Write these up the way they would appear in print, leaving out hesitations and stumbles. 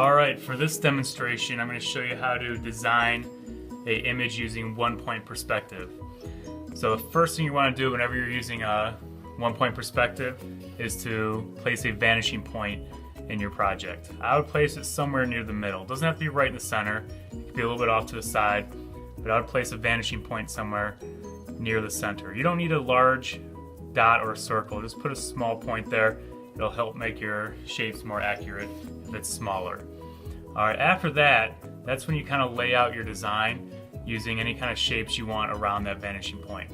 Alright, for this demonstration I'm going to show you how to design an image using one-point perspective. So the first thing you want to do whenever you're using a one-point perspective is to place a vanishing point in your project. I would place it somewhere near the middle. It doesn't have to be right in the center. It could be a little bit off to the side, but I would place a vanishing point somewhere near the center. You don't need a large dot or a circle. Just put a small point there. It'll help make your shapes more accurate if it's smaller. Alright, after that, that's when you kind of lay out your design using any kind of shapes you want around that vanishing point.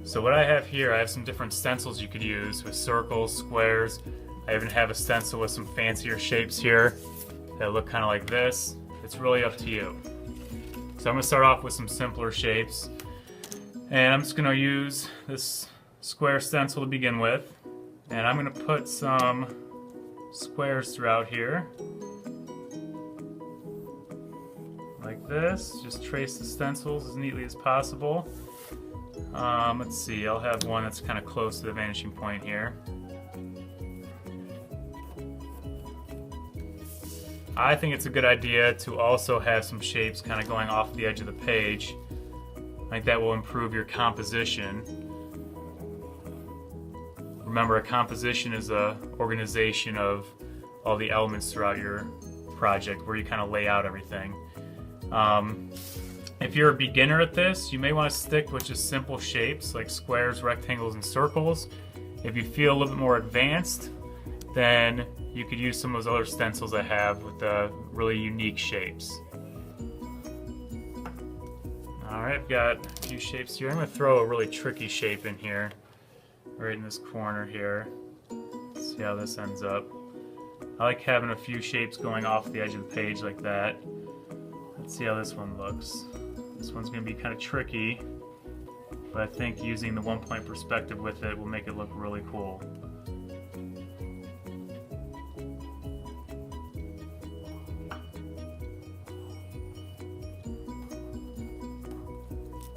So what I have here, I have some different stencils you could use with circles, squares. I even have a stencil with some fancier shapes here that look kind of like this. It's really up to you. So I'm going to start off with some simpler shapes. And I'm just going to use this square stencil to begin with. And I'm going to put some squares throughout here. Like this. Just trace the stencils as neatly as possible. Let's see, I'll have one that's kind of close to the vanishing point here. I think it's a good idea to also have some shapes kind of going off the edge of the page. I think that will improve your composition. Remember, a composition is an organization of all the elements throughout your project where you kind of lay out everything. If you're a beginner at this, you may want to stick with just simple shapes like squares, rectangles, and circles. If you feel a little bit more advanced, then you could use some of those other stencils I have with the really unique shapes. Alright, I've got a few shapes here. I'm going to throw a really tricky shape in here, right in this corner here. Let's see how this ends up. I like having a few shapes going off the edge of the page like that. Let's see how this one looks. This one's going to be kind of tricky, but I think using the one-point perspective with it will make it look really cool.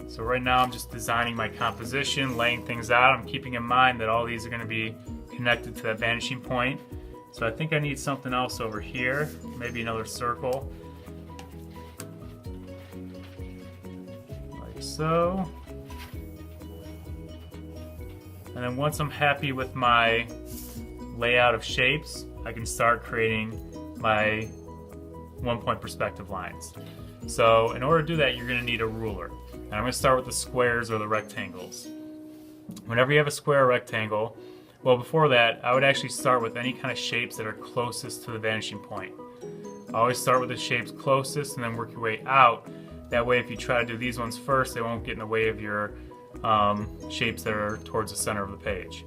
So right now I'm just designing my composition, laying things out. I'm keeping in mind that all these are going to be connected to that vanishing point. So I think I need something else over here, maybe another circle. Like so. And then once I'm happy with my layout of shapes, I can start creating my one-point perspective lines. So in order to do that, you're going to need a ruler. And I'm going to start with the squares or the rectangles. Whenever you have a square or rectangle, well, before that, I would actually start with any kind of shapes that are closest to the vanishing point. I always start with the shapes closest and then work your way out. That way, if you try to do these ones first, they won't get in the way of your shapes that are towards the center of the page.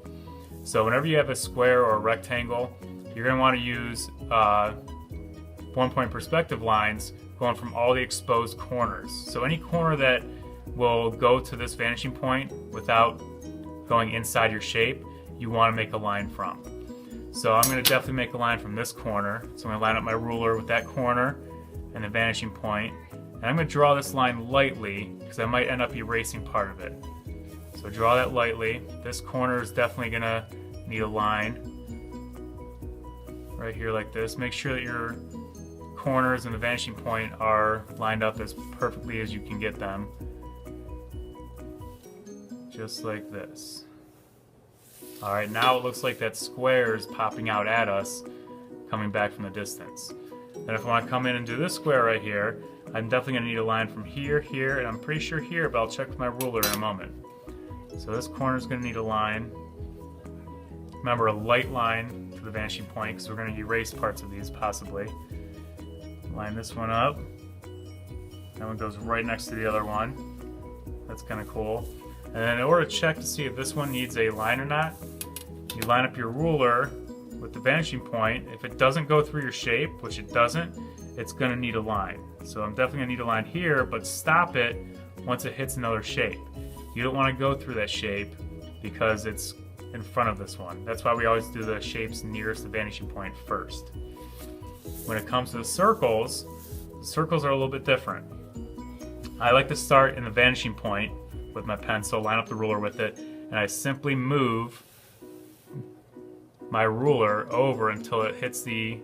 So whenever you have a square or a rectangle, you're going to want to use one-point perspective lines going from all the exposed corners. So any corner that will go to this vanishing point without going inside your shape, you want to make a line from. So I'm going to definitely make a line from this corner. So I'm going to line up my ruler with that corner and the vanishing point. And I'm going to draw this line lightly because I might end up erasing part of it. So draw that lightly. This corner is definitely going to need a line right here like this. Make sure that your corners and the vanishing point are lined up as perfectly as you can get them. Just like this. Alright, now it looks like that square is popping out at us, coming back from the distance. And if I want to come in and do this square right here, I'm definitely going to need a line from here, here, and I'm pretty sure here, but I'll check with my ruler in a moment. So this corner is going to need a line. Remember, a light line to the vanishing point, because we're going to erase parts of these possibly. Line this one up. That one goes right next to the other one. That's kind of cool. And then in order to check to see if this one needs a line or not, you line up your ruler with the vanishing point. If it doesn't go through your shape, which it doesn't, it's going to need a line. So I'm definitely going to need a line here, but stop it once it hits another shape. You don't want to go through that shape because it's in front of this one. That's why we always do the shapes nearest the vanishing point first. When it comes to the circles are a little bit different. I like to start in the vanishing point with my pencil, line up the ruler with it, and I simply move my ruler over until it hits the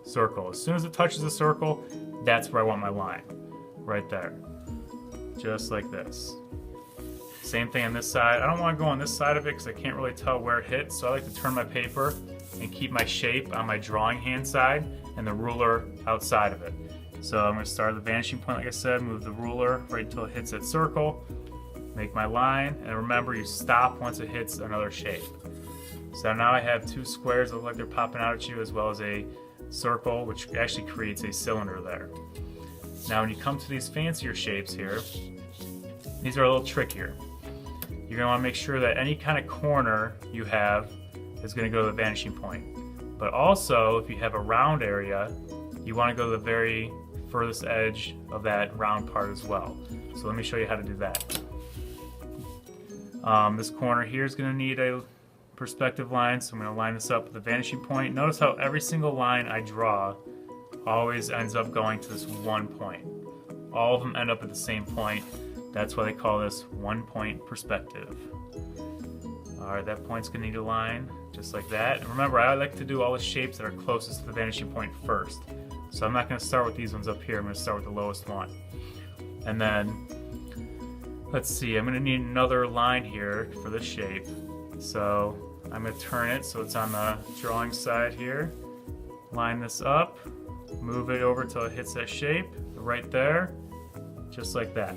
circle. As soon as it touches the circle, that's where I want my line, right there. Just like this. Same thing on this side. I don't want to go on this side of it because I can't really tell where it hits, so I like to turn my paper and keep my shape on my drawing hand side and the ruler outside of it. So I'm going to start at the vanishing point, like I said, move the ruler right until it hits that circle, make my line, and remember you stop once it hits another shape. So now I have two squares that look like they're popping out at you, as well as a circle, which actually creates a cylinder there. Now when you come to these fancier shapes here, these are a little trickier. You're going to want to make sure that any kind of corner you have is going to go to the vanishing point. But also, if you have a round area, you want to go to the very furthest edge of that round part as well. So let me show you how to do that. This corner here is going to need a perspective line, so I'm going to line this up with the vanishing point. Notice how every single line I draw always ends up going to this one point. All of them end up at the same point. That's why they call this one-point perspective. Alright, that point's going to need a line just like that. And remember, I like to do all the shapes that are closest to the vanishing point first. So I'm not going to start with these ones up here. I'm going to start with the lowest one. And then, let's see, I'm going to need another line here for this shape. So I'm going to turn it so it's on the drawing side here. Line this up, move it over till it hits that shape right there, just like that.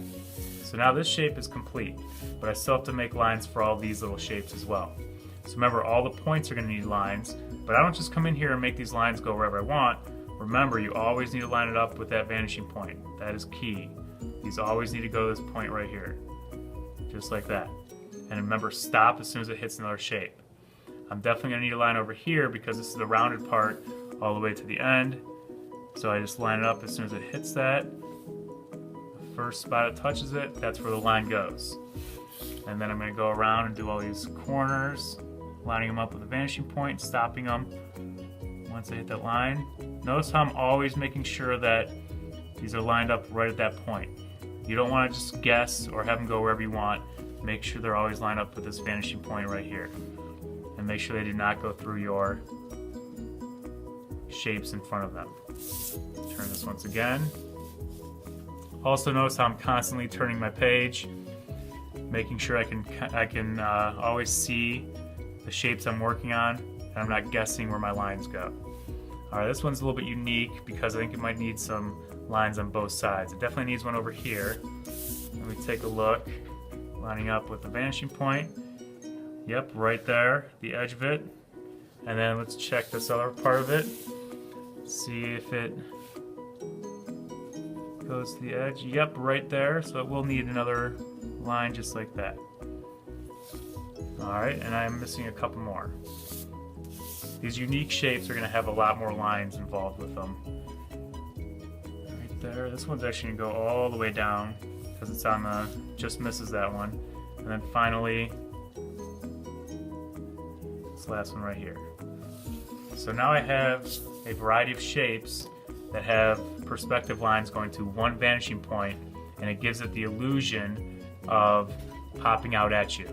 So now this shape is complete, but I still have to make lines for all these little shapes as well. So remember, all the points are going to need lines, but I don't just come in here and make these lines go wherever I want. Remember, you always need to line it up with that vanishing point. That is key. These always need to go to this point right here, just like that. And remember, stop as soon as it hits another shape. I'm definitely going to need a line over here because this is the rounded part all the way to the end. So I just line it up as soon as it hits that. First spot it touches it, that's where the line goes. And then I'm going to go around and do all these corners, lining them up with a vanishing point, stopping them once I hit that line. Notice how I'm always making sure that these are lined up right at that point. You don't want to just guess or have them go wherever you want. Make sure they're always lined up with this vanishing point right here. And make sure they do not go through your shapes in front of them. Turn this once again. Also notice how I'm constantly turning my page, making sure I can always see the shapes I'm working on, and I'm not guessing where my lines go. Alright, this one's a little bit unique because I think it might need some lines on both sides. It definitely needs one over here. Let me take a look, lining up with the vanishing point. Yep, right there, the edge of it. And then let's check this other part of it, see if it goes to the edge. Yep, right there. So it will need another line just like that. Alright, and I'm missing a couple more. These unique shapes are going to have a lot more lines involved with them. Right there. This one's actually going to go all the way down because it's on the, just misses that one. And then finally, this last one right here. So now I have a variety of shapes that have perspective lines going to one vanishing point, and it gives it the illusion of popping out at you.